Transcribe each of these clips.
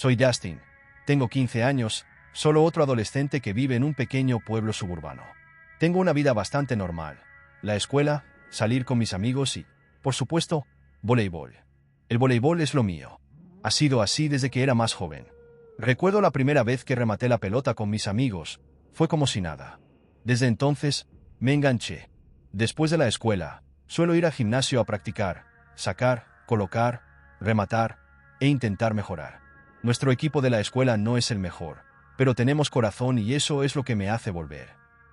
Soy Justin. Tengo 15 años, solo otro adolescente que vive en un pequeño pueblo suburbano. Tengo una vida bastante normal. La escuela, salir con mis amigos y, por supuesto, voleibol. El voleibol es lo mío. Ha sido así desde que era más joven. Recuerdo la primera vez que rematé la pelota con mis amigos, fue como si nada. Desde entonces, me enganché. Después de la escuela, suelo ir al gimnasio a practicar, sacar, colocar, rematar e intentar mejorar. Nuestro equipo de la escuela no es el mejor, pero tenemos corazón y eso es lo que me hace volver.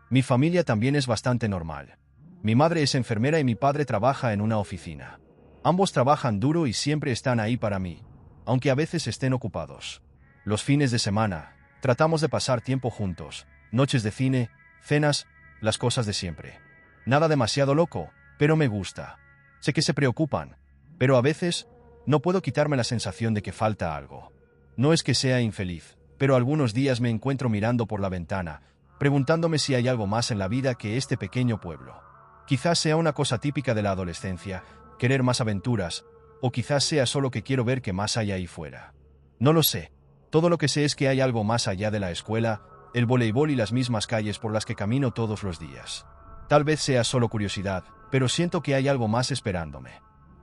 Mi familia también es bastante normal. Mi madre es enfermera y mi padre trabaja en una oficina. Ambos trabajan duro y siempre están ahí para mí, aunque a veces estén ocupados. Los fines de semana, tratamos de pasar tiempo juntos, noches de cine, cenas, las cosas de siempre. Nada demasiado loco, pero me gusta. Sé que se preocupan, pero a veces no puedo quitarme la sensación de que falta algo. No es que sea infeliz, pero algunos días me encuentro mirando por la ventana, preguntándome si hay algo más en la vida que este pequeño pueblo. Quizás sea una cosa típica de la adolescencia, querer más aventuras, o quizás sea solo que quiero ver qué más hay ahí fuera. No lo sé. Todo lo que sé es que hay algo más allá de la escuela, el voleibol y las mismas calles por las que camino todos los días. Tal vez sea solo curiosidad, pero siento que hay algo más esperándome.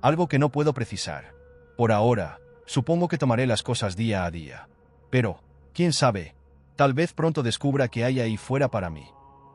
Algo que no puedo precisar. Por ahora, supongo que tomaré las cosas día a día. Pero, quién sabe, tal vez pronto descubra qué hay ahí fuera para mí.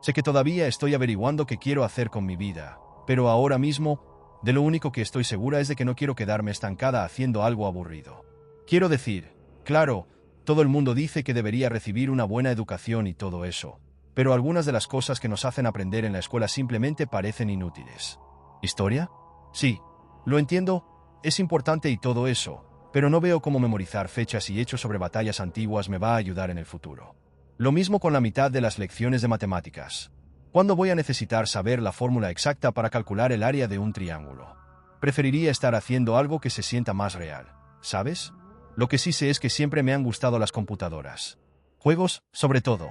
Sé que todavía estoy averiguando qué quiero hacer con mi vida, pero ahora mismo, de lo único que estoy segura es de que no quiero quedarme estancada haciendo algo aburrido. Quiero decir, claro, todo el mundo dice que debería recibir una buena educación y todo eso, pero algunas de las cosas que nos hacen aprender en la escuela simplemente parecen inútiles. ¿Historia? Sí, lo entiendo, es importante y todo eso, pero no veo cómo memorizar fechas y hechos sobre batallas antiguas me va a ayudar en el futuro. Lo mismo con la mitad de las lecciones de matemáticas. ¿Cuándo voy a necesitar saber la fórmula exacta para calcular el área de un triángulo? Preferiría estar haciendo algo que se sienta más real, ¿sabes? Lo que sí sé es que siempre me han gustado las computadoras. Juegos, sobre todo.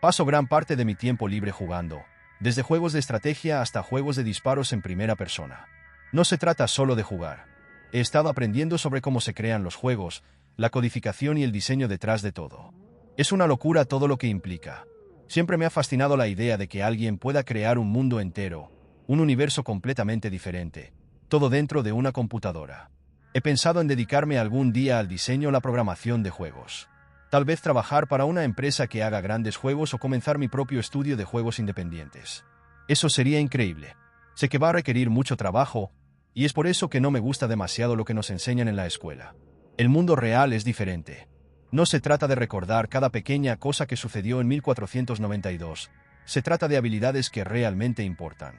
Paso gran parte de mi tiempo libre jugando, desde juegos de estrategia hasta juegos de disparos en primera persona. No se trata solo de jugar. He estado aprendiendo sobre cómo se crean los juegos, la codificación y el diseño detrás de todo. Es una locura todo lo que implica. Siempre me ha fascinado la idea de que alguien pueda crear un mundo entero, un universo completamente diferente, todo dentro de una computadora. He pensado en dedicarme algún día al diseño o la programación de juegos. Tal vez trabajar para una empresa que haga grandes juegos o comenzar mi propio estudio de juegos independientes. Eso sería increíble. Sé que va a requerir mucho trabajo, y es por eso que no me gusta demasiado lo que nos enseñan en la escuela. El mundo real es diferente. No se trata de recordar cada pequeña cosa que sucedió en 1492. Se trata de habilidades que realmente importan.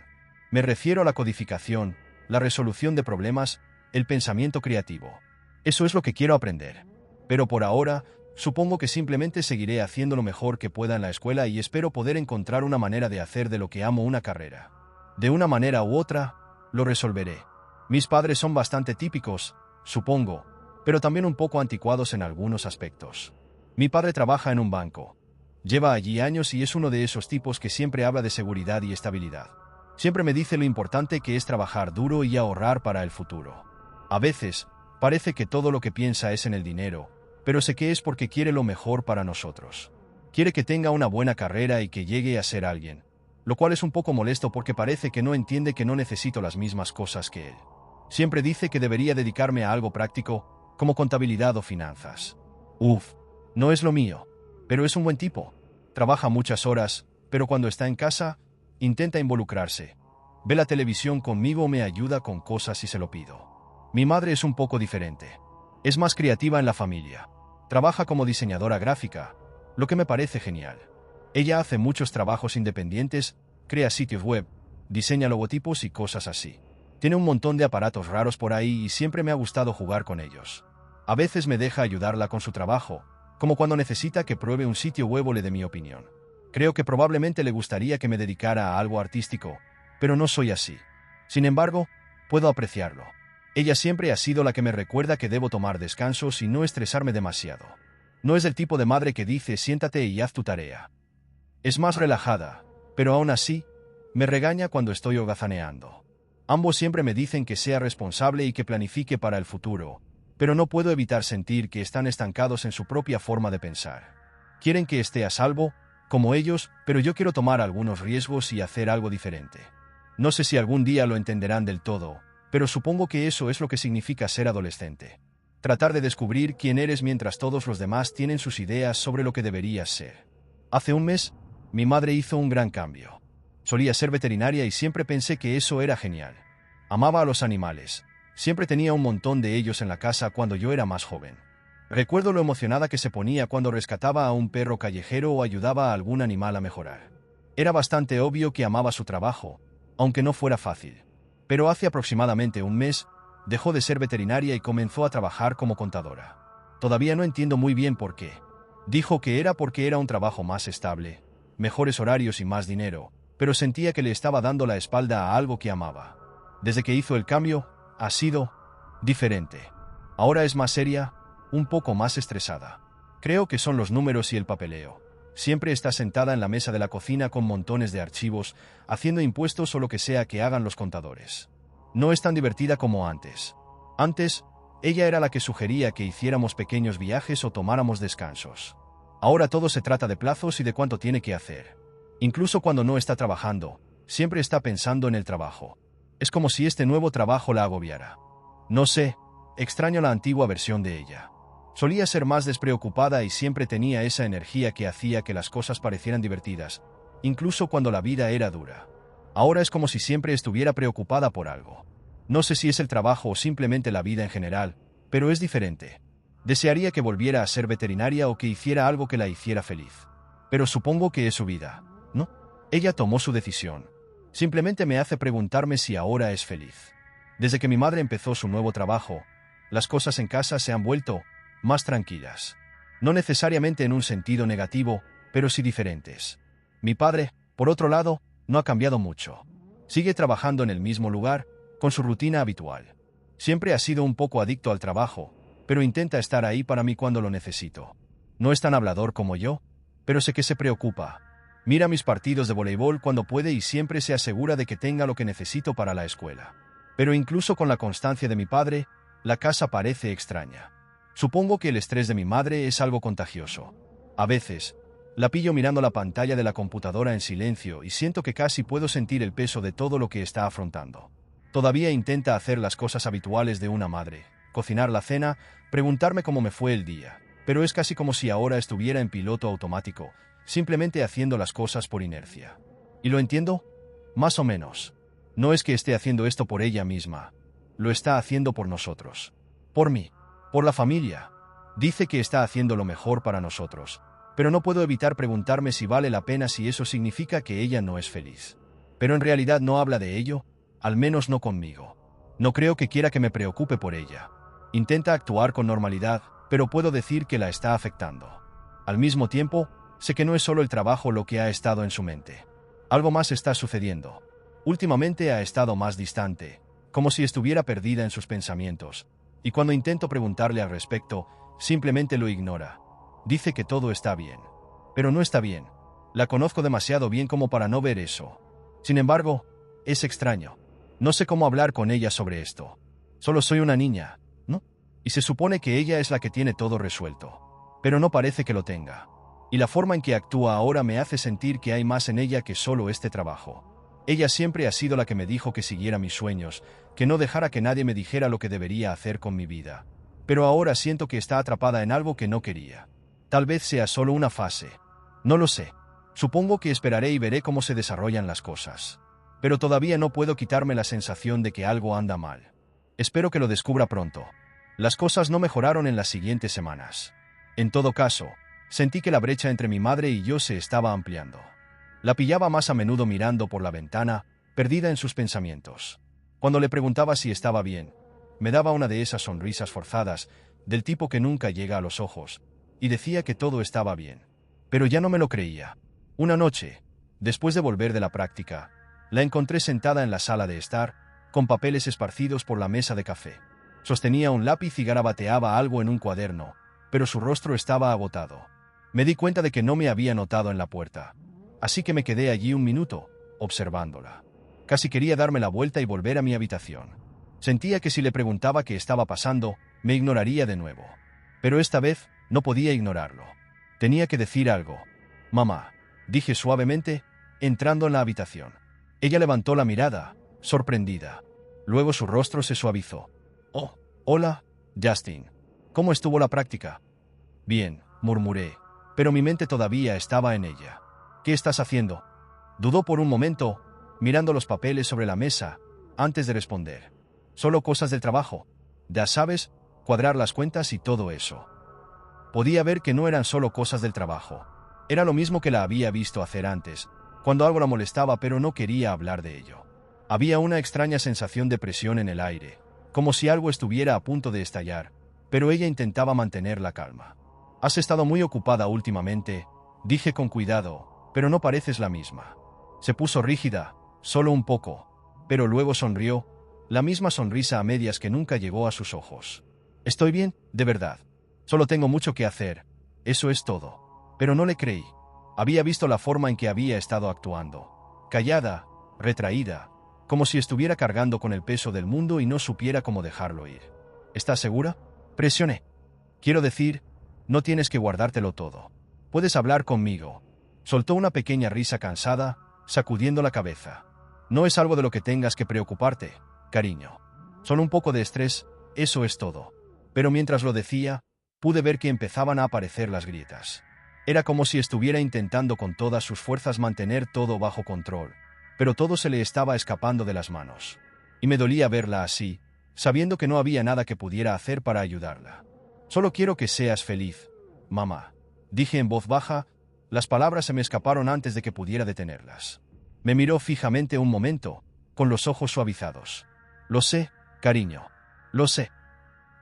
Me refiero a la codificación, la resolución de problemas, el pensamiento creativo. Eso es lo que quiero aprender. Pero por ahora, supongo que simplemente seguiré haciendo lo mejor que pueda en la escuela y espero poder encontrar una manera de hacer de lo que amo una carrera. De una manera u otra, lo resolveré. Mis padres son bastante típicos, supongo, pero también un poco anticuados en algunos aspectos. Mi padre trabaja en un banco. Lleva allí años y es uno de esos tipos que siempre habla de seguridad y estabilidad. Siempre me dice lo importante que es trabajar duro y ahorrar para el futuro. A veces, parece que todo lo que piensa es en el dinero, pero sé que es porque quiere lo mejor para nosotros. Quiere que tenga una buena carrera y que llegue a ser alguien, lo cual es un poco molesto porque parece que no entiende que no necesito las mismas cosas que él. Siempre dice que debería dedicarme a algo práctico, como contabilidad o finanzas. No es lo mío, pero es un buen tipo. Trabaja muchas horas, pero cuando está en casa, intenta involucrarse. Ve la televisión conmigo o me ayuda con cosas si se lo pido. Mi madre es un poco diferente. Es más creativa en la familia. Trabaja como diseñadora gráfica, lo que me parece genial. Ella hace muchos trabajos independientes, crea sitios web, diseña logotipos y cosas así. Tiene un montón de aparatos raros por ahí y siempre me ha gustado jugar con ellos. A veces me deja ayudarla con su trabajo, como cuando necesita que pruebe un sitio web o le dé mi opinión. Creo que probablemente le gustaría que me dedicara a algo artístico, pero no soy así. Sin embargo, puedo apreciarlo. Ella siempre ha sido la que me recuerda que debo tomar descansos y no estresarme demasiado. No es el tipo de madre que dice siéntate y haz tu tarea. Es más relajada, pero aún así, me regaña cuando estoy holgazaneando. Ambos siempre me dicen que sea responsable y que planifique para el futuro, pero no puedo evitar sentir que están estancados en su propia forma de pensar. Quieren que esté a salvo, como ellos, pero yo quiero tomar algunos riesgos y hacer algo diferente. No sé si algún día lo entenderán del todo, pero supongo que eso es lo que significa ser adolescente. Tratar de descubrir quién eres mientras todos los demás tienen sus ideas sobre lo que deberías ser. Hace un mes, mi madre hizo un gran cambio. Solía ser veterinaria y siempre pensé que eso era genial. Amaba a los animales. Siempre tenía un montón de ellos en la casa cuando yo era más joven. Recuerdo lo emocionada que se ponía cuando rescataba a un perro callejero o ayudaba a algún animal a mejorar. Era bastante obvio que amaba su trabajo, aunque no fuera fácil. Pero hace aproximadamente un mes, dejó de ser veterinaria y comenzó a trabajar como contadora. Todavía no entiendo muy bien por qué. Dijo que era porque era un trabajo más estable, mejores horarios y más dinero, pero sentía que le estaba dando la espalda a algo que amaba. Desde que hizo el cambio, ha sido diferente. Ahora es más seria, un poco más estresada. Creo que son los números y el papeleo. Siempre está sentada en la mesa de la cocina con montones de archivos, haciendo impuestos o lo que sea que hagan los contadores. No es tan divertida como antes. Antes, ella era la que sugería que hiciéramos pequeños viajes o tomáramos descansos. Ahora todo se trata de plazos y de cuánto tiene que hacer. Incluso cuando no está trabajando, siempre está pensando en el trabajo. Es como si este nuevo trabajo la agobiara. No sé, extraño la antigua versión de ella. Solía ser más despreocupada y siempre tenía esa energía que hacía que las cosas parecieran divertidas, incluso cuando la vida era dura. Ahora es como si siempre estuviera preocupada por algo. No sé si es el trabajo o simplemente la vida en general, pero es diferente. Desearía que volviera a ser veterinaria o que hiciera algo que la hiciera feliz. Pero supongo que es su vida, ¿no? Ella tomó su decisión. Simplemente me hace preguntarme si ahora es feliz. Desde que mi madre empezó su nuevo trabajo, las cosas en casa se han vuelto más tranquilas. No necesariamente en un sentido negativo, pero sí diferentes. Mi padre, por otro lado, no ha cambiado mucho. Sigue trabajando en el mismo lugar, con su rutina habitual. Siempre ha sido un poco adicto al trabajo, pero intenta estar ahí para mí cuando lo necesito. No es tan hablador como yo, pero sé que se preocupa. Mira mis partidos de voleibol cuando puede y siempre se asegura de que tenga lo que necesito para la escuela. Pero incluso con la constancia de mi padre, la casa parece extraña. Supongo que el estrés de mi madre es algo contagioso. A veces, la pillo mirando la pantalla de la computadora en silencio y siento que casi puedo sentir el peso de todo lo que está afrontando. Todavía intenta hacer las cosas habituales de una madre, cocinar la cena, preguntarme cómo me fue el día, pero es casi como si ahora estuviera en piloto automático, simplemente haciendo las cosas por inercia. ¿Y lo entiendo? Más o menos. No es que esté haciendo esto por ella misma, lo está haciendo por nosotros. Por mí. Por la familia. Dice que está haciendo lo mejor para nosotros, pero no puedo evitar preguntarme si vale la pena si eso significa que ella no es feliz. Pero en realidad no habla de ello, al menos no conmigo. No creo que quiera que me preocupe por ella. Intenta actuar con normalidad, pero puedo decir que la está afectando. Al mismo tiempo, sé que no es solo el trabajo lo que ha estado en su mente. Algo más está sucediendo. Últimamente ha estado más distante, como si estuviera perdida en sus pensamientos. Y cuando intento preguntarle al respecto, simplemente lo ignora. Dice que todo está bien. Pero no está bien. La conozco demasiado bien como para no ver eso. Sin embargo, es extraño. No sé cómo hablar con ella sobre esto. Solo soy una niña, ¿no? Y se supone que ella es la que tiene todo resuelto. Pero no parece que lo tenga. Y la forma en que actúa ahora me hace sentir que hay más en ella que solo este trabajo. Ella siempre ha sido la que me dijo que siguiera mis sueños, que no dejara que nadie me dijera lo que debería hacer con mi vida. Pero ahora siento que está atrapada en algo que no quería. Tal vez sea solo una fase. No lo sé. Supongo que esperaré y veré cómo se desarrollan las cosas. Pero todavía no puedo quitarme la sensación de que algo anda mal. Espero que lo descubra pronto. Las cosas no mejoraron en las siguientes semanas. En todo caso, sentí que la brecha entre mi madre y yo se estaba ampliando. La pillaba más a menudo mirando por la ventana, perdida en sus pensamientos. Cuando le preguntaba si estaba bien, me daba una de esas sonrisas forzadas, del tipo que nunca llega a los ojos, y decía que todo estaba bien. Pero ya no me lo creía. Una noche, después de volver de la práctica, la encontré sentada en la sala de estar, con papeles esparcidos por la mesa de café. Sostenía un lápiz y garabateaba algo en un cuaderno, pero su rostro estaba agotado. Me di cuenta de que no me había notado en la puerta. Así que me quedé allí un minuto, observándola. Casi quería darme la vuelta y volver a mi habitación. Sentía que si le preguntaba qué estaba pasando, me ignoraría de nuevo. Pero esta vez no podía ignorarlo. Tenía que decir algo. Mamá, dije suavemente, entrando en la habitación. Ella levantó la mirada, sorprendida. Luego su rostro se suavizó. Oh, hola, Justin. ¿Cómo estuvo la práctica? Bien, murmuré, pero mi mente todavía estaba en ella. ¿Qué estás haciendo? Dudó por un momento, mirando los papeles sobre la mesa, antes de responder. Solo cosas del trabajo. Ya sabes, cuadrar las cuentas y todo eso. Podía ver que no eran solo cosas del trabajo. Era lo mismo que la había visto hacer antes, cuando algo la molestaba pero no quería hablar de ello. Había una extraña sensación de presión en el aire, como si algo estuviera a punto de estallar, pero ella intentaba mantener la calma. Has estado muy ocupada últimamente, dije con cuidado, pero no pareces la misma. Se puso rígida, solo un poco, pero luego sonrió, la misma sonrisa a medias que nunca llegó a sus ojos. Estoy bien, de verdad. Solo tengo mucho que hacer, eso es todo. Pero no le creí. Había visto la forma en que había estado actuando. Callada, retraída, como si estuviera cargando con el peso del mundo y no supiera cómo dejarlo ir. ¿Estás segura? Presioné. Quiero decir, no tienes que guardártelo todo. Puedes hablar conmigo. Soltó una pequeña risa cansada, sacudiendo la cabeza. No es algo de lo que tengas que preocuparte, cariño. Solo un poco de estrés, eso es todo. Pero mientras lo decía, pude ver que empezaban a aparecer las grietas. Era como si estuviera intentando con todas sus fuerzas mantener todo bajo control, pero todo se le estaba escapando de las manos. Y me dolía verla así, sabiendo que no había nada que pudiera hacer para ayudarla. Solo quiero que seas feliz, mamá, dije en voz baja, las palabras se me escaparon antes de que pudiera detenerlas. Me miró fijamente un momento, con los ojos suavizados. Lo sé, cariño, lo sé.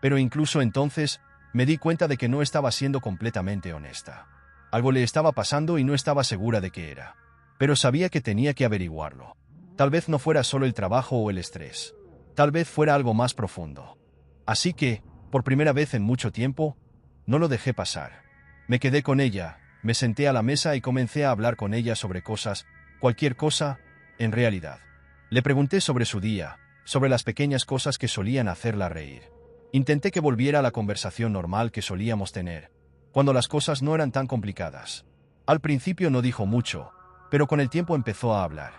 Pero incluso entonces, me di cuenta de que no estaba siendo completamente honesta. Algo le estaba pasando y no estaba segura de qué era. Pero sabía que tenía que averiguarlo. Tal vez no fuera solo el trabajo o el estrés. Tal vez fuera algo más profundo. Así que, por primera vez en mucho tiempo, no lo dejé pasar. Me quedé con ella, me senté a la mesa y comencé a hablar con ella sobre cosas, cualquier cosa, en realidad. Le pregunté sobre su día, sobre las pequeñas cosas que solían hacerla reír. Intenté que volviera a la conversación normal que solíamos tener, cuando las cosas no eran tan complicadas. Al principio no dijo mucho, pero con el tiempo empezó a hablar.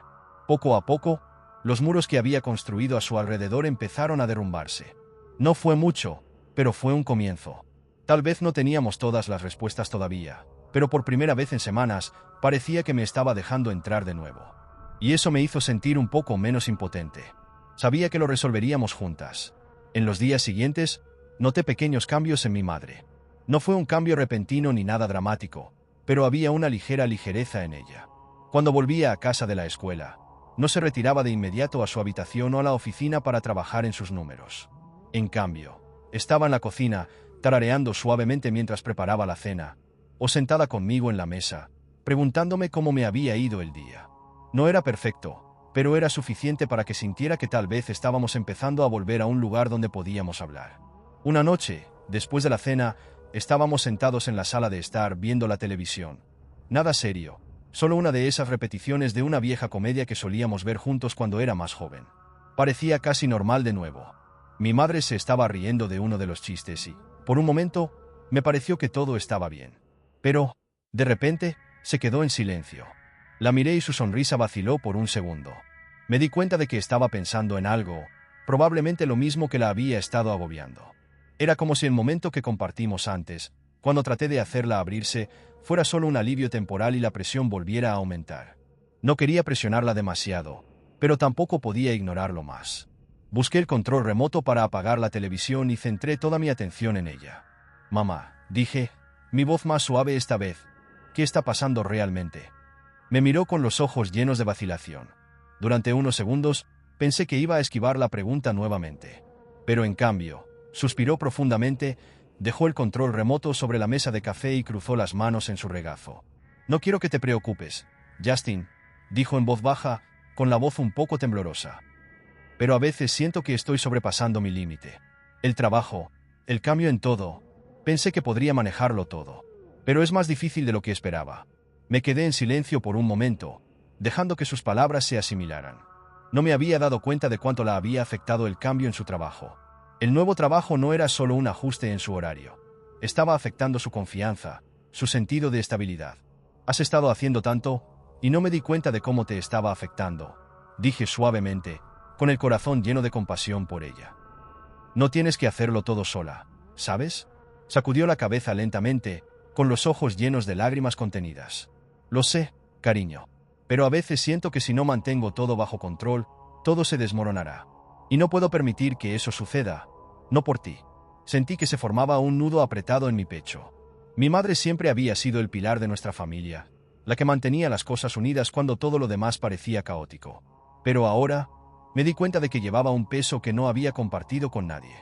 Poco a poco, los muros que había construido a su alrededor empezaron a derrumbarse. No fue mucho, pero fue un comienzo. Tal vez no teníamos todas las respuestas todavía, pero por primera vez en semanas, parecía que me estaba dejando entrar de nuevo. Y eso me hizo sentir un poco menos impotente. Sabía que lo resolveríamos juntas. En los días siguientes, noté pequeños cambios en mi madre. No fue un cambio repentino ni nada dramático, pero había una ligera ligereza en ella. Cuando volvía a casa de la escuela, no se retiraba de inmediato a su habitación o a la oficina para trabajar en sus números. En cambio, estaba en la cocina, tarareando suavemente mientras preparaba la cena, o sentada conmigo en la mesa, preguntándome cómo me había ido el día. No era perfecto, pero era suficiente para que sintiera que tal vez estábamos empezando a volver a un lugar donde podíamos hablar. Una noche, después de la cena, estábamos sentados en la sala de estar viendo la televisión. Nada serio, solo una de esas repeticiones de una vieja comedia que solíamos ver juntos cuando era más joven. Parecía casi normal de nuevo. Mi madre se estaba riendo de uno de los chistes y, por un momento, me pareció que todo estaba bien. Pero, de repente, se quedó en silencio. La miré y su sonrisa vaciló por un segundo. Me di cuenta de que estaba pensando en algo, probablemente lo mismo que la había estado agobiando. Era como si el momento que compartimos antes, cuando traté de hacerla abrirse, fuera solo un alivio temporal y la presión volviera a aumentar. No quería presionarla demasiado, pero tampoco podía ignorarlo más. Busqué el control remoto para apagar la televisión y centré toda mi atención en ella. Mamá, dije, mi voz más suave esta vez, ¿qué está pasando realmente? Me miró con los ojos llenos de vacilación. Durante unos segundos, pensé que iba a esquivar la pregunta nuevamente. Pero en cambio, suspiró profundamente, dejó el control remoto sobre la mesa de café y cruzó las manos en su regazo. No quiero que te preocupes, Justin, dijo en voz baja, con la voz un poco temblorosa. Pero a veces siento que estoy sobrepasando mi límite. El trabajo, el cambio en todo, pensé que podría manejarlo todo. Pero es más difícil de lo que esperaba. Me quedé en silencio por un momento, dejando que sus palabras se asimilaran. No me había dado cuenta de cuánto la había afectado el cambio en su trabajo. El nuevo trabajo no era solo un ajuste en su horario. Estaba afectando su confianza, su sentido de estabilidad. Has estado haciendo tanto, y no me di cuenta de cómo te estaba afectando, dije suavemente, con el corazón lleno de compasión por ella. No tienes que hacerlo todo sola, ¿sabes? Sacudió la cabeza lentamente, con los ojos llenos de lágrimas contenidas. Lo sé, cariño. Pero a veces siento que si no mantengo todo bajo control, todo se desmoronará. Y no puedo permitir que eso suceda. No por ti. Sentí que se formaba un nudo apretado en mi pecho. Mi madre siempre había sido el pilar de nuestra familia, la que mantenía las cosas unidas cuando todo lo demás parecía caótico. Pero ahora, me di cuenta de que llevaba un peso que no había compartido con nadie.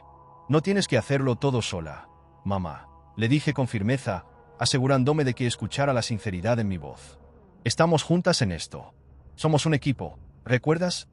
No tienes que hacerlo todo sola, mamá, le dije con firmeza, asegurándome de que escuchara la sinceridad en mi voz. Estamos juntas en esto. Somos un equipo, ¿recuerdas?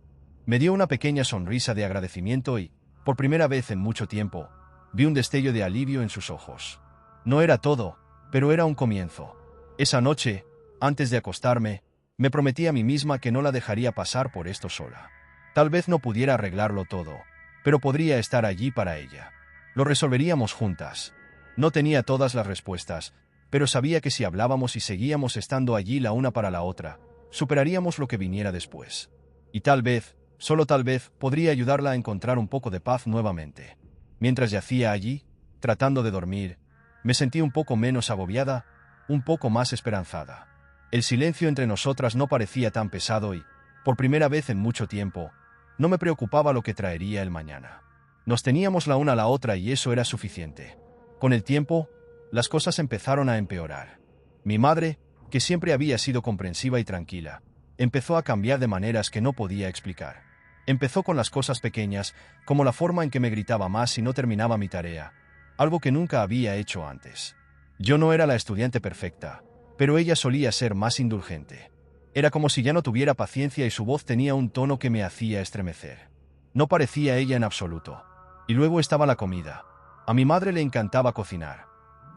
Me dio una pequeña sonrisa de agradecimiento y, por primera vez en mucho tiempo, vi un destello de alivio en sus ojos. No era todo, pero era un comienzo. Esa noche, antes de acostarme, me prometí a mí misma que no la dejaría pasar por esto sola. Tal vez no pudiera arreglarlo todo, pero podría estar allí para ella. Lo resolveríamos juntas. No tenía todas las respuestas, pero sabía que si hablábamos y seguíamos estando allí la una para la otra, superaríamos lo que viniera después. Y tal vez, solo tal vez, podría ayudarla a encontrar un poco de paz nuevamente. Mientras yacía allí, tratando de dormir, me sentí un poco menos agobiada, un poco más esperanzada. El silencio entre nosotras no parecía tan pesado y, por primera vez en mucho tiempo, no me preocupaba lo que traería el mañana. Nos teníamos la una a la otra y eso era suficiente. Con el tiempo, las cosas empezaron a empeorar. Mi madre, que siempre había sido comprensiva y tranquila, empezó a cambiar de maneras que no podía explicar. Empezó con las cosas pequeñas, como la forma en que me gritaba más si no terminaba mi tarea, algo que nunca había hecho antes. Yo no era la estudiante perfecta, pero ella solía ser más indulgente. Era como si ya no tuviera paciencia y su voz tenía un tono que me hacía estremecer. No parecía ella en absoluto. Y luego estaba la comida. A mi madre le encantaba cocinar.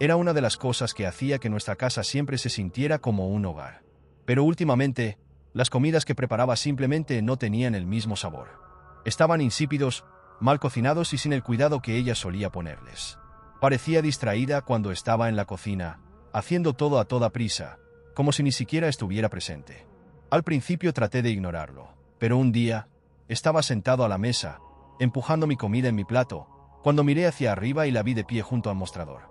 Era una de las cosas que hacía que nuestra casa siempre se sintiera como un hogar. Pero últimamente, las comidas que preparaba simplemente no tenían el mismo sabor. Estaban insípidos, mal cocinados y sin el cuidado que ella solía ponerles. Parecía distraída cuando estaba en la cocina, haciendo todo a toda prisa, como si ni siquiera estuviera presente. Al principio traté de ignorarlo, pero un día, estaba sentado a la mesa, empujando mi comida en mi plato, cuando miré hacia arriba y la vi de pie junto al mostrador.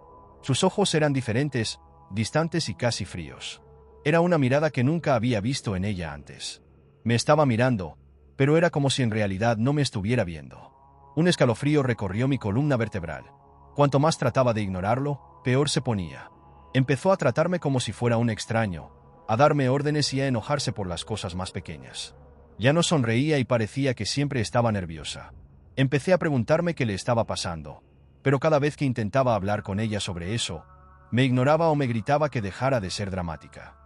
Sus ojos eran diferentes, distantes y casi fríos. Era una mirada que nunca había visto en ella antes. Me estaba mirando, pero era como si en realidad no me estuviera viendo. Un escalofrío recorrió mi columna vertebral. Cuanto más trataba de ignorarlo, peor se ponía. Empezó a tratarme como si fuera un extraño, a darme órdenes y a enojarse por las cosas más pequeñas. Ya no sonreía y parecía que siempre estaba nerviosa. Empecé a preguntarme qué le estaba pasando, pero cada vez que intentaba hablar con ella sobre eso, me ignoraba o me gritaba que dejara de ser dramática.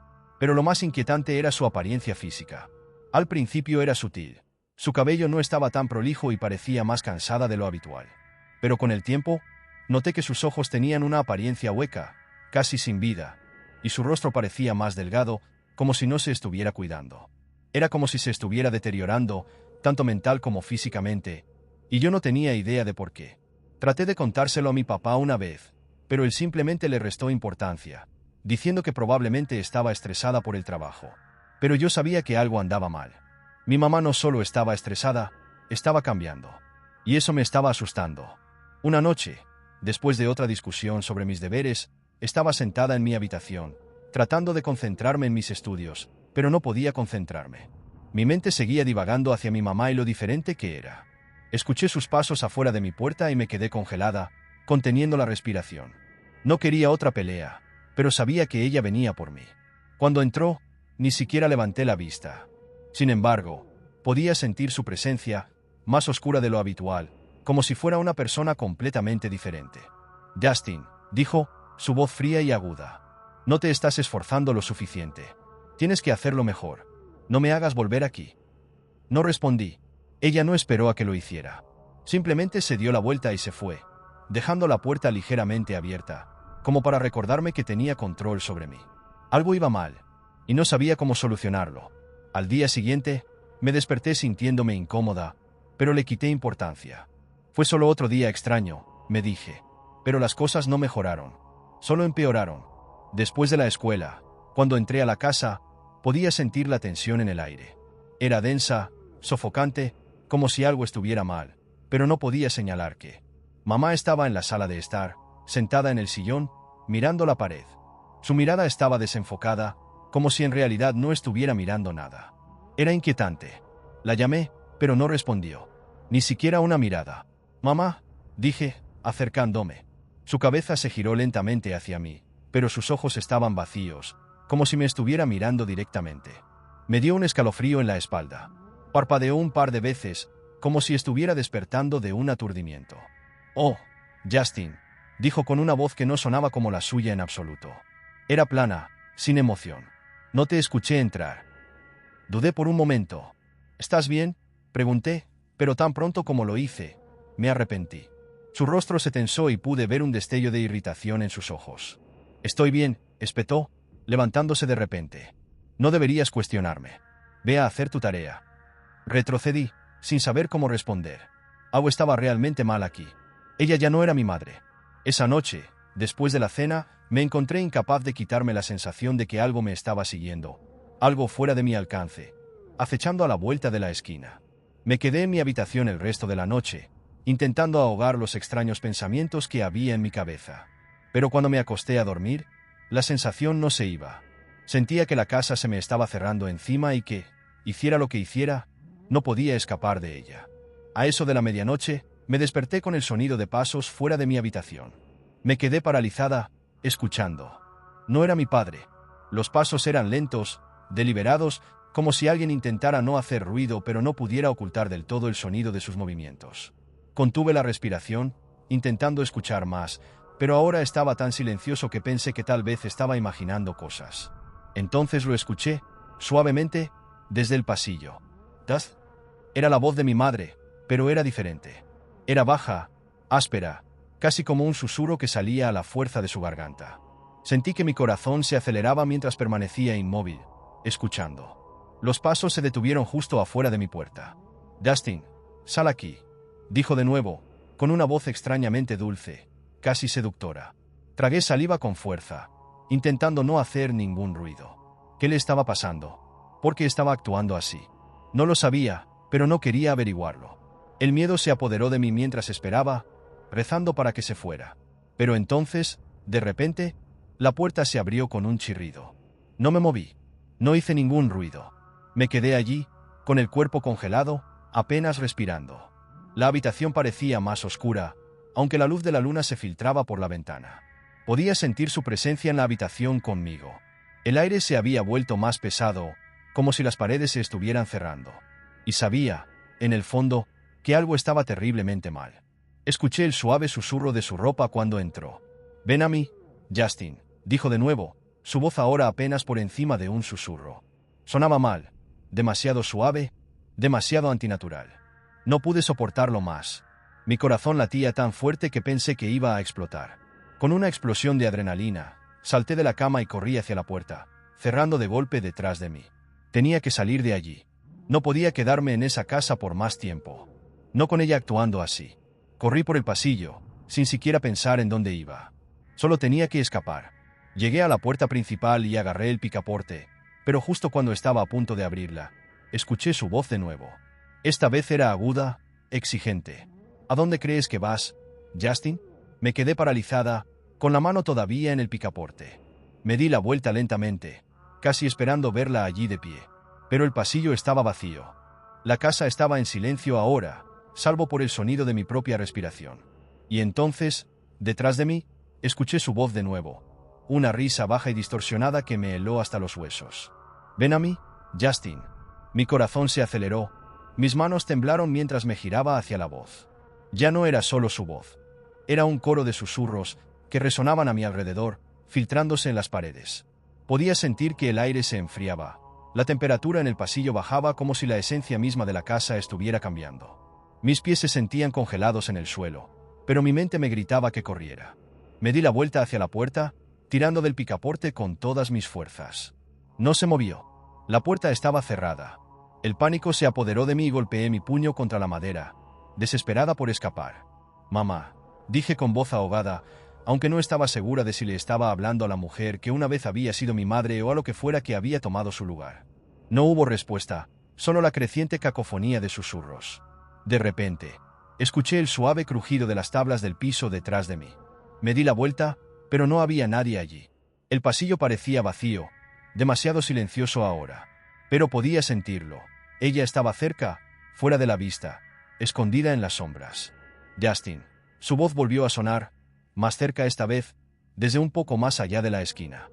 Pero lo más inquietante era su apariencia física. Al principio era sutil. Su cabello no estaba tan prolijo y parecía más cansada de lo habitual. Pero con el tiempo, noté que sus ojos tenían una apariencia hueca, casi sin vida, y su rostro parecía más delgado, como si no se estuviera cuidando. Era como si se estuviera deteriorando, tanto mental como físicamente, y yo no tenía idea de por qué. Traté de contárselo a mi papá una vez, pero él simplemente le restó importancia, diciendo que probablemente estaba estresada por el trabajo. Pero yo sabía que algo andaba mal. Mi mamá no solo estaba estresada, estaba cambiando. Y eso me estaba asustando. Una noche, después de otra discusión sobre mis deberes, estaba sentada en mi habitación, tratando de concentrarme en mis estudios, pero no podía concentrarme. Mi mente seguía divagando hacia mi mamá y lo diferente que era. Escuché sus pasos afuera de mi puerta y me quedé congelada, conteniendo la respiración. No quería otra pelea, pero sabía que ella venía por mí. Cuando entró, ni siquiera levanté la vista. Sin embargo, podía sentir su presencia, más oscura de lo habitual, como si fuera una persona completamente diferente. «Justin», dijo, su voz fría y aguda. «No te estás esforzando lo suficiente. Tienes que hacerlo mejor. No me hagas volver aquí». No respondí. Ella no esperó a que lo hiciera. Simplemente se dio la vuelta y se fue, dejando la puerta ligeramente abierta, como para recordarme que tenía control sobre mí. Algo iba mal, y no sabía cómo solucionarlo. Al día siguiente, me desperté sintiéndome incómoda, pero le quité importancia. Fue solo otro día extraño, me dije. Pero las cosas no mejoraron. Solo empeoraron. Después de la escuela, cuando entré a la casa, podía sentir la tensión en el aire. Era densa, sofocante, como si algo estuviera mal, pero no podía señalar qué. Mamá estaba en la sala de estar, sentada en el sillón, mirando la pared. Su mirada estaba desenfocada, como si en realidad no estuviera mirando nada. Era inquietante. La llamé, pero no respondió. Ni siquiera una mirada. «Mamá», dije, acercándome. Su cabeza se giró lentamente hacia mí, pero sus ojos estaban vacíos, como si me estuviera mirando directamente. Me dio un escalofrío en la espalda. Parpadeó un par de veces, como si estuviera despertando de un aturdimiento. «Oh, Justin», dijo con una voz que no sonaba como la suya en absoluto. Era plana, sin emoción. No te escuché entrar. Dudé por un momento. «¿Estás bien?», pregunté, pero tan pronto como lo hice, me arrepentí. Su rostro se tensó y pude ver un destello de irritación en sus ojos. «Estoy bien», espetó, levantándose de repente. «No deberías cuestionarme. Ve a hacer tu tarea». Retrocedí, sin saber cómo responder. Algo estaba realmente mal aquí. Ella ya no era mi madre. Esa noche, después de la cena, me encontré incapaz de quitarme la sensación de que algo me estaba siguiendo, algo fuera de mi alcance, acechando a la vuelta de la esquina. Me quedé en mi habitación el resto de la noche, intentando ahogar los extraños pensamientos que había en mi cabeza. Pero cuando me acosté a dormir, la sensación no se iba. Sentía que la casa se me estaba cerrando encima y que, hiciera lo que hiciera, no podía escapar de ella. A eso de la medianoche, me desperté con el sonido de pasos fuera de mi habitación. Me quedé paralizada, escuchando. No era mi padre. Los pasos eran lentos, deliberados, como si alguien intentara no hacer ruido pero no pudiera ocultar del todo el sonido de sus movimientos. Contuve la respiración, intentando escuchar más, pero ahora estaba tan silencioso que pensé que tal vez estaba imaginando cosas. Entonces lo escuché, suavemente, desde el pasillo. «Dad». Era la voz de mi madre, pero era diferente. Era baja, áspera, casi como un susurro que salía a la fuerza de su garganta. Sentí que mi corazón se aceleraba mientras permanecía inmóvil, escuchando. Los pasos se detuvieron justo afuera de mi puerta. «Justin, sal aquí», dijo de nuevo, con una voz extrañamente dulce, casi seductora. Tragué saliva con fuerza, intentando no hacer ningún ruido. ¿Qué le estaba pasando? ¿Por qué estaba actuando así? No lo sabía, pero no quería averiguarlo. El miedo se apoderó de mí mientras esperaba, rezando para que se fuera. Pero entonces, de repente, la puerta se abrió con un chirrido. No me moví. No hice ningún ruido. Me quedé allí, con el cuerpo congelado, apenas respirando. La habitación parecía más oscura, aunque la luz de la luna se filtraba por la ventana. Podía sentir su presencia en la habitación conmigo. El aire se había vuelto más pesado, como si las paredes se estuvieran cerrando. Y sabía, en el fondo, que algo estaba terriblemente mal. Escuché el suave susurro de su ropa cuando entró. «Ven a mí, Justin», dijo de nuevo, su voz ahora apenas por encima de un susurro. Sonaba mal, demasiado suave, demasiado antinatural. No pude soportarlo más. Mi corazón latía tan fuerte que pensé que iba a explotar. Con una explosión de adrenalina, salté de la cama y corrí hacia la puerta, cerrando de golpe detrás de mí. Tenía que salir de allí. No podía quedarme en esa casa por más tiempo. No con ella actuando así. Corrí por el pasillo, sin siquiera pensar en dónde iba. Solo tenía que escapar. Llegué a la puerta principal y agarré el picaporte, pero justo cuando estaba a punto de abrirla, escuché su voz de nuevo. Esta vez era aguda, exigente. «¿A dónde crees que vas, Justin?». Me quedé paralizada, con la mano todavía en el picaporte. Me di la vuelta lentamente, casi esperando verla allí de pie. Pero el pasillo estaba vacío. La casa estaba en silencio ahora, salvo por el sonido de mi propia respiración. Y entonces, detrás de mí, escuché su voz de nuevo, una risa baja y distorsionada que me heló hasta los huesos. «Ven a mí, Justin». Mi corazón se aceleró, mis manos temblaron mientras me giraba hacia la voz. Ya no era solo su voz. Era un coro de susurros que resonaban a mi alrededor, filtrándose en las paredes. Podía sentir que el aire se enfriaba. La temperatura en el pasillo bajaba como si la esencia misma de la casa estuviera cambiando. Mis pies se sentían congelados en el suelo, pero mi mente me gritaba que corriera. Me di la vuelta hacia la puerta, tirando del picaporte con todas mis fuerzas. No se movió. La puerta estaba cerrada. El pánico se apoderó de mí y golpeé mi puño contra la madera, desesperada por escapar. «Mamá», dije con voz ahogada, aunque no estaba segura de si le estaba hablando a la mujer que una vez había sido mi madre o a lo que fuera que había tomado su lugar. No hubo respuesta, solo la creciente cacofonía de susurros. De repente, escuché el suave crujido de las tablas del piso detrás de mí. Me di la vuelta, pero no había nadie allí. El pasillo parecía vacío, demasiado silencioso ahora. Pero podía sentirlo. Ella estaba cerca, fuera de la vista, escondida en las sombras. «Justin». Su voz volvió a sonar, más cerca esta vez, desde un poco más allá de la esquina.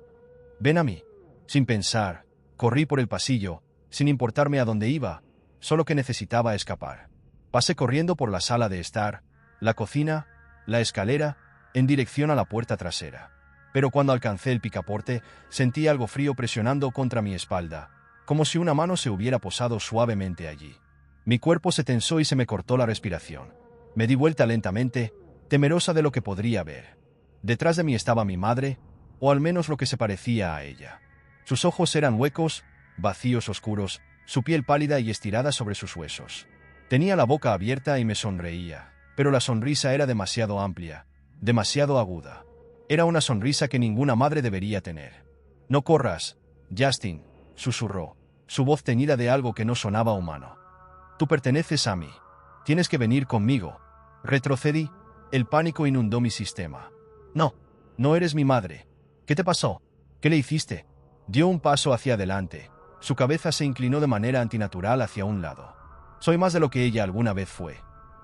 «Ven a mí». Sin pensar, corrí por el pasillo, sin importarme a dónde iba, solo que necesitaba escapar. Pasé corriendo por la sala de estar, la cocina, la escalera, en dirección a la puerta trasera. Pero cuando alcancé el picaporte, sentí algo frío presionando contra mi espalda, como si una mano se hubiera posado suavemente allí. Mi cuerpo se tensó y se me cortó la respiración. Me di vuelta lentamente, temerosa de lo que podría ver. Detrás de mí estaba mi madre, o al menos lo que se parecía a ella. Sus ojos eran huecos, vacíos oscuros, su piel pálida y estirada sobre sus huesos. Tenía la boca abierta y me sonreía, pero la sonrisa era demasiado amplia, demasiado aguda. Era una sonrisa que ninguna madre debería tener. «No corras, Justin», susurró, su voz teñida de algo que no sonaba humano. «Tú perteneces a mí. Tienes que venir conmigo». Retrocedí, el pánico inundó mi sistema. «No, no eres mi madre. ¿Qué te pasó? ¿Qué le hiciste?» Dio un paso hacia adelante. Su cabeza se inclinó de manera antinatural hacia un lado. «Soy más de lo que ella alguna vez fue»,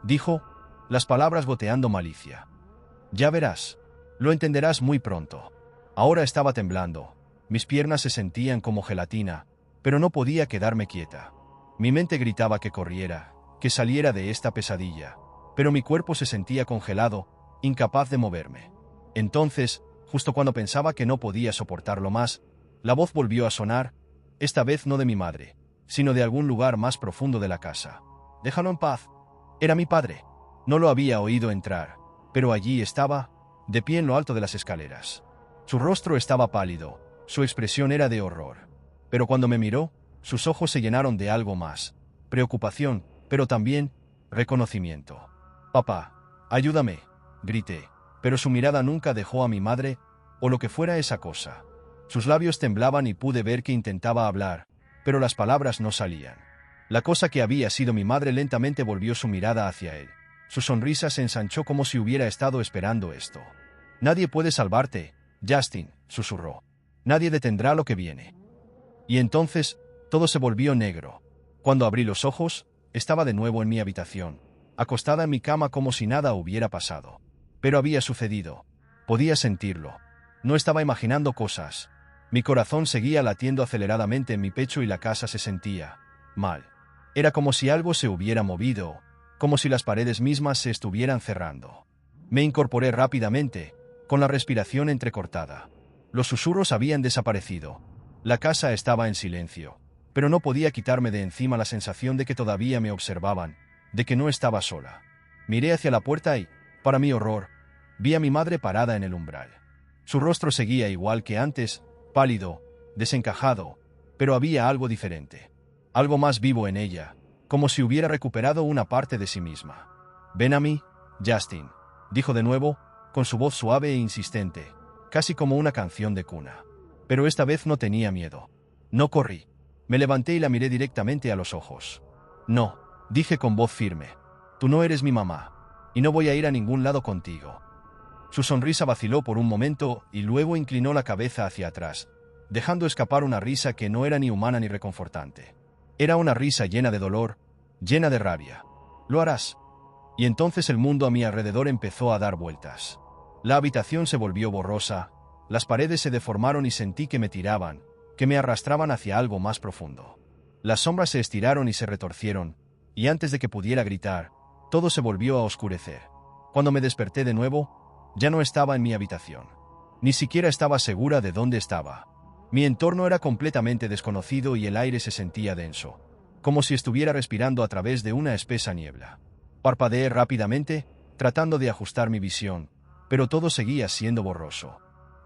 dijo, las palabras goteando malicia. «Ya verás. Lo entenderás muy pronto». Ahora estaba temblando. Mis piernas se sentían como gelatina, pero no podía quedarme quieta. Mi mente gritaba que corriera, que saliera de esta pesadilla, pero mi cuerpo se sentía congelado, incapaz de moverme. Entonces, justo cuando pensaba que no podía soportarlo más, la voz volvió a sonar, esta vez no de mi madre, sino de algún lugar más profundo de la casa. «Déjalo en paz». Era mi padre. No lo había oído entrar, pero allí estaba, de pie en lo alto de las escaleras. Su rostro estaba pálido, su expresión era de horror. Pero cuando me miró, sus ojos se llenaron de algo más, preocupación, pero también reconocimiento. «Papá, ayúdame», grité, pero su mirada nunca dejó a mi madre, o lo que fuera esa cosa. Sus labios temblaban y pude ver que intentaba hablar, pero las palabras no salían. La cosa que había sido mi madre lentamente volvió su mirada hacia él. Su sonrisa se ensanchó como si hubiera estado esperando esto. «Nadie puede salvarte, Justin», susurró. «Nadie detendrá lo que viene». Y entonces, todo se volvió negro. Cuando abrí los ojos, estaba de nuevo en mi habitación, acostada en mi cama como si nada hubiera pasado. Pero había sucedido. Podía sentirlo. No estaba imaginando cosas. Mi corazón seguía latiendo aceleradamente en mi pecho y la casa se sentía mal. Era como si algo se hubiera movido, como si las paredes mismas se estuvieran cerrando. Me incorporé rápidamente, con la respiración entrecortada. Los susurros habían desaparecido. La casa estaba en silencio, pero no podía quitarme de encima la sensación de que todavía me observaban, de que no estaba sola. Miré hacia la puerta y, para mi horror, vi a mi madre parada en el umbral. Su rostro seguía igual que antes, pálido, desencajado, pero había algo diferente. Algo más vivo en ella, como si hubiera recuperado una parte de sí misma. «Ven a mí, Justin», dijo de nuevo, con su voz suave e insistente, casi como una canción de cuna. Pero esta vez no tenía miedo. No corrí. Me levanté y la miré directamente a los ojos. «No», dije con voz firme. «Tú no eres mi mamá, y no voy a ir a ningún lado contigo». Su sonrisa vaciló por un momento y luego inclinó la cabeza hacia atrás, dejando escapar una risa que no era ni humana ni reconfortante. Era una risa llena de dolor, llena de rabia. «Lo harás». Y entonces el mundo a mi alrededor empezó a dar vueltas. La habitación se volvió borrosa, las paredes se deformaron y sentí que me tiraban, que me arrastraban hacia algo más profundo. Las sombras se estiraron y se retorcieron, y antes de que pudiera gritar, todo se volvió a oscurecer. Cuando me desperté de nuevo, ya no estaba en mi habitación. Ni siquiera estaba segura de dónde estaba. Mi entorno era completamente desconocido y el aire se sentía denso, como si estuviera respirando a través de una espesa niebla. Parpadeé rápidamente, tratando de ajustar mi visión, pero todo seguía siendo borroso.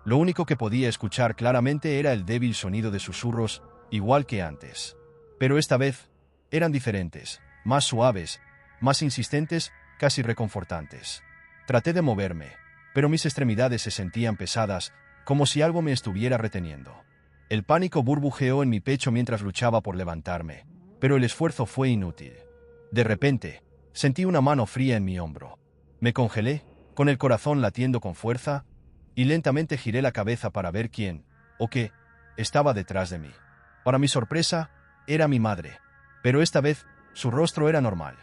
Lo único que podía escuchar claramente era el débil sonido de susurros, igual que antes. Pero esta vez, eran diferentes, más suaves, más insistentes, casi reconfortantes. Traté de moverme, pero mis extremidades se sentían pesadas, como si algo me estuviera reteniendo. El pánico burbujeó en mi pecho mientras luchaba por levantarme, pero el esfuerzo fue inútil. De repente, sentí una mano fría en mi hombro. Me congelé, con el corazón latiendo con fuerza, y lentamente giré la cabeza para ver quién, o qué, estaba detrás de mí. Para mi sorpresa, era mi madre, pero esta vez, su rostro era normal,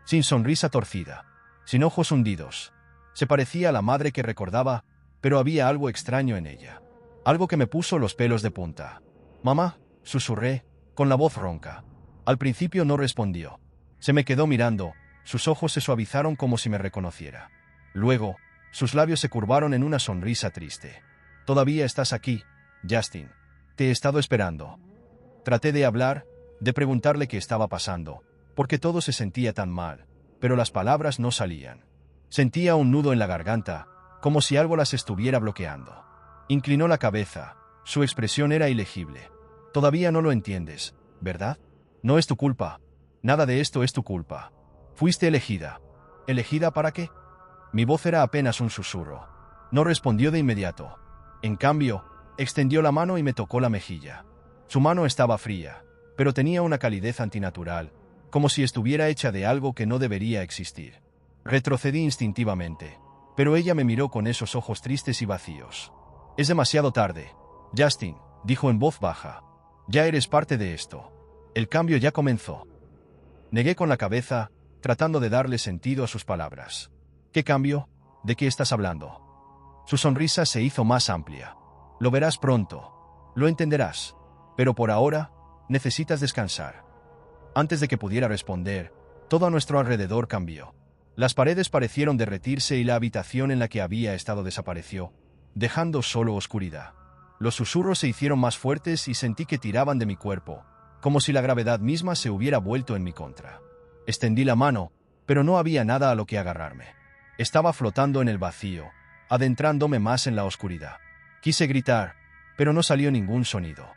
sin sonrisa torcida, sin ojos hundidos. Se parecía a la madre que recordaba, pero había algo extraño en ella. Algo que me puso los pelos de punta. «Mamá», susurré, con la voz ronca. Al principio no respondió. Se me quedó mirando, sus ojos se suavizaron como si me reconociera. Luego, sus labios se curvaron en una sonrisa triste. «Todavía estás aquí, Justin. Te he estado esperando». Traté de hablar, de preguntarle qué estaba pasando, porque todo se sentía tan mal, pero las palabras no salían. Sentía un nudo en la garganta, como si algo las estuviera bloqueando. Inclinó la cabeza, su expresión era ilegible. «Todavía no lo entiendes, ¿verdad? No es tu culpa. Nada de esto es tu culpa. Fuiste elegida». «¿Elegida para qué?». Mi voz era apenas un susurro. No respondió de inmediato. En cambio, extendió la mano y me tocó la mejilla. Su mano estaba fría, pero tenía una calidez antinatural, como si estuviera hecha de algo que no debería existir. Retrocedí instintivamente, pero ella me miró con esos ojos tristes y vacíos. «Es demasiado tarde, Justin», dijo en voz baja. «Ya eres parte de esto. El cambio ya comenzó». Negué con la cabeza, tratando de darle sentido a sus palabras. «¿Qué cambio? ¿De qué estás hablando?». Su sonrisa se hizo más amplia. «Lo verás pronto. Lo entenderás. Pero por ahora, necesitas descansar». Antes de que pudiera responder, todo a nuestro alrededor cambió. Las paredes parecieron derretirse y la habitación en la que había estado desapareció, dejando solo oscuridad. Los susurros se hicieron más fuertes y sentí que tiraban de mi cuerpo, como si la gravedad misma se hubiera vuelto en mi contra. Extendí la mano, pero no había nada a lo que agarrarme. Estaba flotando en el vacío, adentrándome más en la oscuridad. Quise gritar, pero no salió ningún sonido.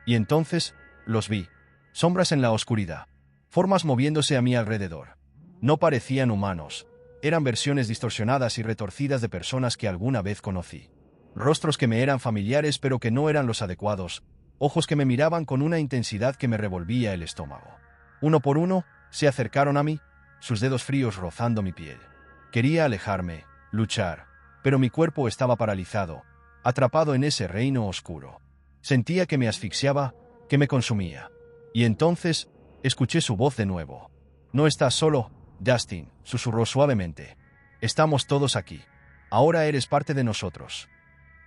Y entonces, los vi. Sombras en la oscuridad. Formas moviéndose a mi alrededor. No parecían humanos. Eran versiones distorsionadas y retorcidas de personas que alguna vez conocí. Rostros que me eran familiares pero que no eran los adecuados. Ojos que me miraban con una intensidad que me revolvía el estómago. Uno por uno, se acercaron a mí, sus dedos fríos rozando mi piel. Quería alejarme, luchar, pero mi cuerpo estaba paralizado, atrapado en ese reino oscuro. Sentía que me asfixiaba, que me consumía. Y entonces, escuché su voz de nuevo. «No estás solo, Justin», susurró suavemente. «Estamos todos aquí. Ahora eres parte de nosotros».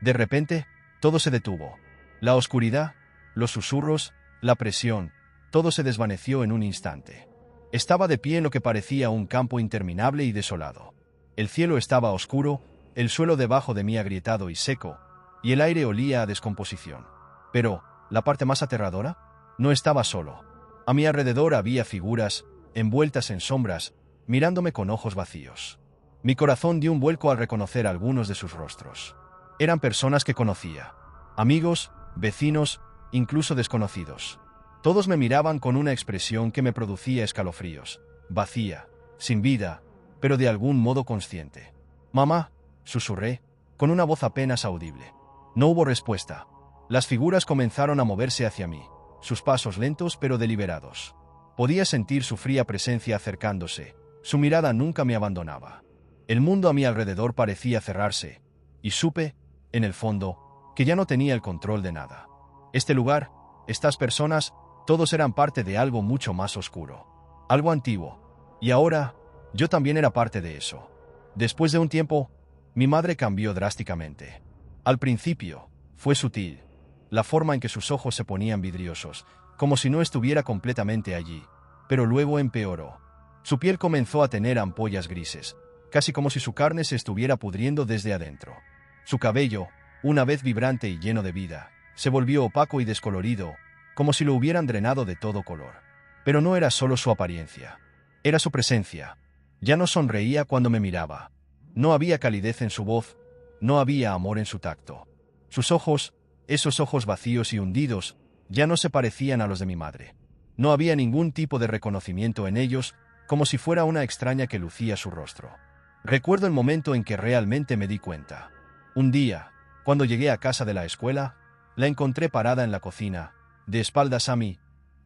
De repente, todo se detuvo. La oscuridad, los susurros, la presión, todo se desvaneció en un instante. Estaba de pie en lo que parecía un campo interminable y desolado. El cielo estaba oscuro, el suelo debajo de mí agrietado y seco, y el aire olía a descomposición. Pero, la parte más aterradora, no estaba solo. A mi alrededor había figuras, envueltas en sombras, mirándome con ojos vacíos. Mi corazón dio un vuelco al reconocer algunos de sus rostros. Eran personas que conocía. Amigos, vecinos, incluso desconocidos. Todos me miraban con una expresión que me producía escalofríos. Vacía, sin vida, pero de algún modo consciente. «Mamá», susurré, con una voz apenas audible. No hubo respuesta. Las figuras comenzaron a moverse hacia mí, sus pasos lentos pero deliberados. Podía sentir su fría presencia acercándose, su mirada nunca me abandonaba. El mundo a mi alrededor parecía cerrarse, y supe, en el fondo, que ya no tenía el control de nada. Este lugar, estas personas, todos eran parte de algo mucho más oscuro, algo antiguo, y ahora, yo también era parte de eso. Después de un tiempo, mi madre cambió drásticamente. Al principio, fue sutil, la forma en que sus ojos se ponían vidriosos, como si no estuviera completamente allí, pero luego empeoró. Su piel comenzó a tener ampollas grises, casi como si su carne se estuviera pudriendo desde adentro. Su cabello, una vez vibrante y lleno de vida, se volvió opaco y descolorido, como si lo hubieran drenado de todo color. Pero no era solo su apariencia, era su presencia. Ya no sonreía cuando me miraba. No había calidez en su voz, no había amor en su tacto. Sus ojos, esos ojos vacíos y hundidos, ya no se parecían a los de mi madre. No había ningún tipo de reconocimiento en ellos, como si fuera una extraña que lucía su rostro. Recuerdo el momento en que realmente me di cuenta. Un día, cuando llegué a casa de la escuela, la encontré parada en la cocina, de espaldas a mí,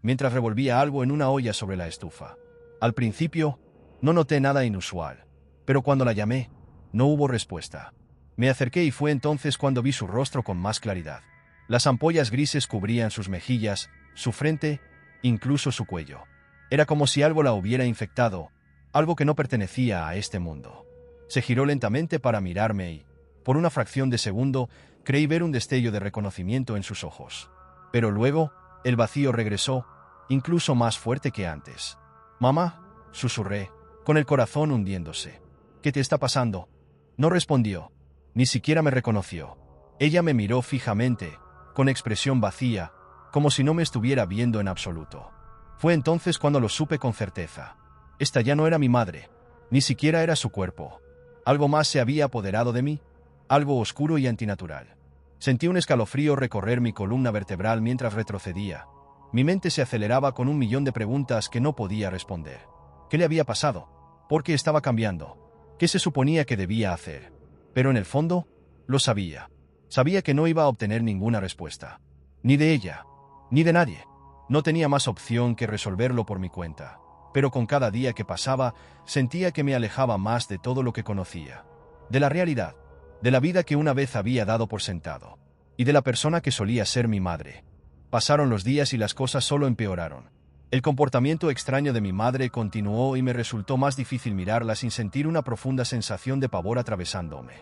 mientras revolvía algo en una olla sobre la estufa. Al principio, no noté nada inusual, pero cuando la llamé, no hubo respuesta. Me acerqué y fue entonces cuando vi su rostro con más claridad. Las ampollas grises cubrían sus mejillas, su frente, incluso su cuello. Era como si algo la hubiera infectado, algo que no pertenecía a este mundo. Se giró lentamente para mirarme y, por una fracción de segundo, creí ver un destello de reconocimiento en sus ojos. Pero luego, el vacío regresó, incluso más fuerte que antes. «Mamá», susurré, con el corazón hundiéndose. «¿Qué te está pasando?» No respondió. Ni siquiera me reconoció. Ella me miró fijamente, con expresión vacía, como si no me estuviera viendo en absoluto. Fue entonces cuando lo supe con certeza. Esta ya no era mi madre, ni siquiera era su cuerpo. Algo más se había apoderado de mí, algo oscuro y antinatural. Sentí un escalofrío recorrer mi columna vertebral mientras retrocedía. Mi mente se aceleraba con 1.000.000 de preguntas que no podía responder. ¿Qué le había pasado? ¿Por qué estaba cambiando? ¿Qué se suponía que debía hacer? Pero en el fondo, lo sabía. Sabía que no iba a obtener ninguna respuesta. Ni de ella, ni de nadie. No tenía más opción que resolverlo por mi cuenta. Pero con cada día que pasaba, sentía que me alejaba más de todo lo que conocía. De la realidad, de la vida que una vez había dado por sentado. Y de la persona que solía ser mi madre. Pasaron los días y las cosas solo empeoraron. El comportamiento extraño de mi madre continuó y me resultó más difícil mirarla sin sentir una profunda sensación de pavor atravesándome.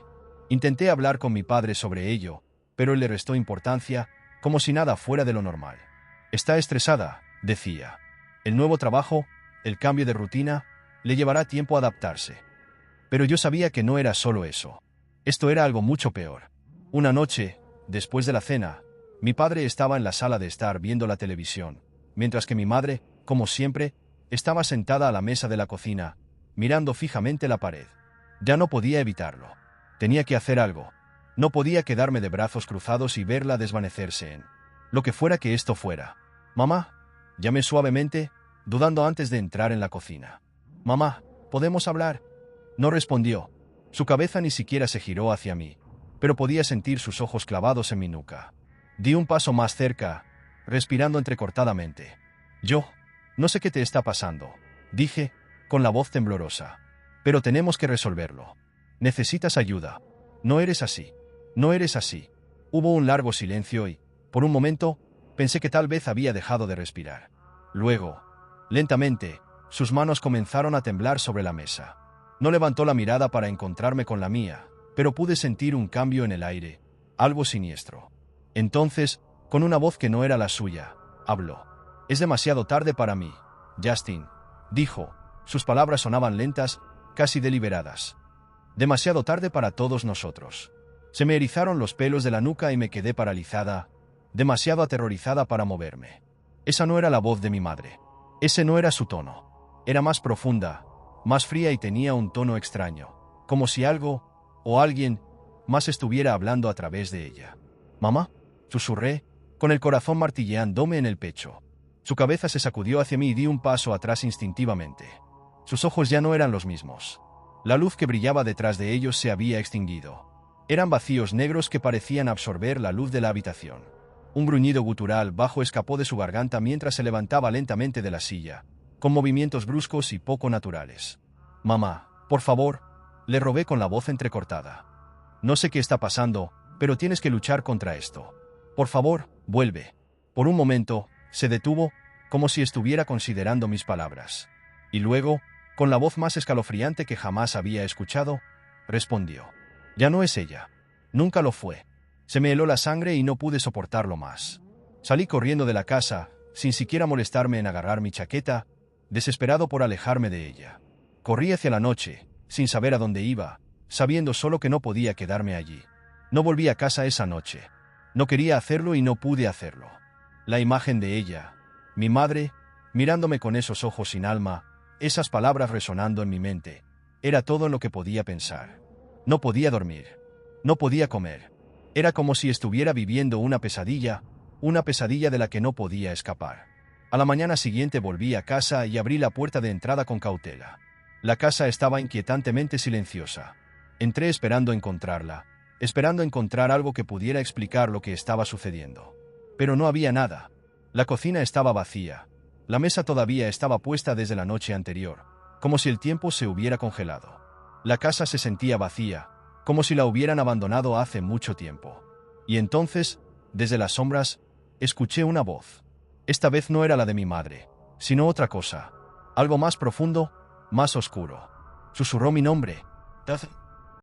Intenté hablar con mi padre sobre ello, pero él le restó importancia, como si nada fuera de lo normal. «Está estresada», decía. «El nuevo trabajo, el cambio de rutina, le llevará tiempo adaptarse». Pero yo sabía que no era solo eso. Esto era algo mucho peor. Una noche, después de la cena, mi padre estaba en la sala de estar viendo la televisión, mientras que mi madre, como siempre, estaba sentada a la mesa de la cocina, mirando fijamente la pared. Ya no podía evitarlo. Tenía que hacer algo. No podía quedarme de brazos cruzados y verla desvanecerse en lo que fuera que esto fuera. «Mamá», llamé suavemente, dudando antes de entrar en la cocina. «Mamá, ¿podemos hablar?» No respondió. Su cabeza ni siquiera se giró hacia mí, pero podía sentir sus ojos clavados en mi nuca. Di un paso más cerca, respirando entrecortadamente. «Yo, no sé qué te está pasando», dije, con la voz temblorosa. «Pero tenemos que resolverlo. Necesitas ayuda. No eres así. No eres así». Hubo un largo silencio y, por un momento, pensé que tal vez había dejado de respirar. Luego, lentamente, sus manos comenzaron a temblar sobre la mesa. No levantó la mirada para encontrarme con la mía, pero pude sentir un cambio en el aire, algo siniestro. Entonces, con una voz que no era la suya, habló. «Es demasiado tarde para mí, Justin», dijo. Sus palabras sonaban lentas, casi deliberadas. «Demasiado tarde para todos nosotros». Se me erizaron los pelos de la nuca y me quedé paralizada, demasiado aterrorizada para moverme. Esa no era la voz de mi madre. Ese no era su tono. Era más profunda, más fría y tenía un tono extraño, como si algo, o alguien, más estuviera hablando a través de ella. «Mamá», susurré, con el corazón martilleándome en el pecho. Su cabeza se sacudió hacia mí y di un paso atrás instintivamente. Sus ojos ya no eran los mismos. La luz que brillaba detrás de ellos se había extinguido. Eran vacíos negros que parecían absorber la luz de la habitación. Un gruñido gutural bajo escapó de su garganta mientras se levantaba lentamente de la silla, con movimientos bruscos y poco naturales. «Mamá, por favor», le rogué con la voz entrecortada. «No sé qué está pasando, pero tienes que luchar contra esto. Por favor, vuelve». Por un momento, se detuvo, como si estuviera considerando mis palabras. Y luego, con la voz más escalofriante que jamás había escuchado, respondió. «Ya no es ella. Nunca lo fue». Se me heló la sangre y no pude soportarlo más. Salí corriendo de la casa, sin siquiera molestarme en agarrar mi chaqueta, desesperado por alejarme de ella. Corrí hacia la noche, sin saber a dónde iba, sabiendo solo que no podía quedarme allí. No volví a casa esa noche. No quería hacerlo y no pude hacerlo. La imagen de ella, mi madre, mirándome con esos ojos sin alma, esas palabras resonando en mi mente, era todo en lo que podía pensar. No podía dormir. No podía comer. Era como si estuviera viviendo una pesadilla de la que no podía escapar. A la mañana siguiente volví a casa y abrí la puerta de entrada con cautela. La casa estaba inquietantemente silenciosa. Entré esperando encontrarla, esperando encontrar algo que pudiera explicar lo que estaba sucediendo. Pero no había nada. La cocina estaba vacía. La mesa todavía estaba puesta desde la noche anterior, como si el tiempo se hubiera congelado. La casa se sentía vacía, como si la hubieran abandonado hace mucho tiempo. Y entonces, desde las sombras, escuché una voz. Esta vez no era la de mi madre, sino otra cosa. Algo más profundo, más oscuro. Susurró mi nombre.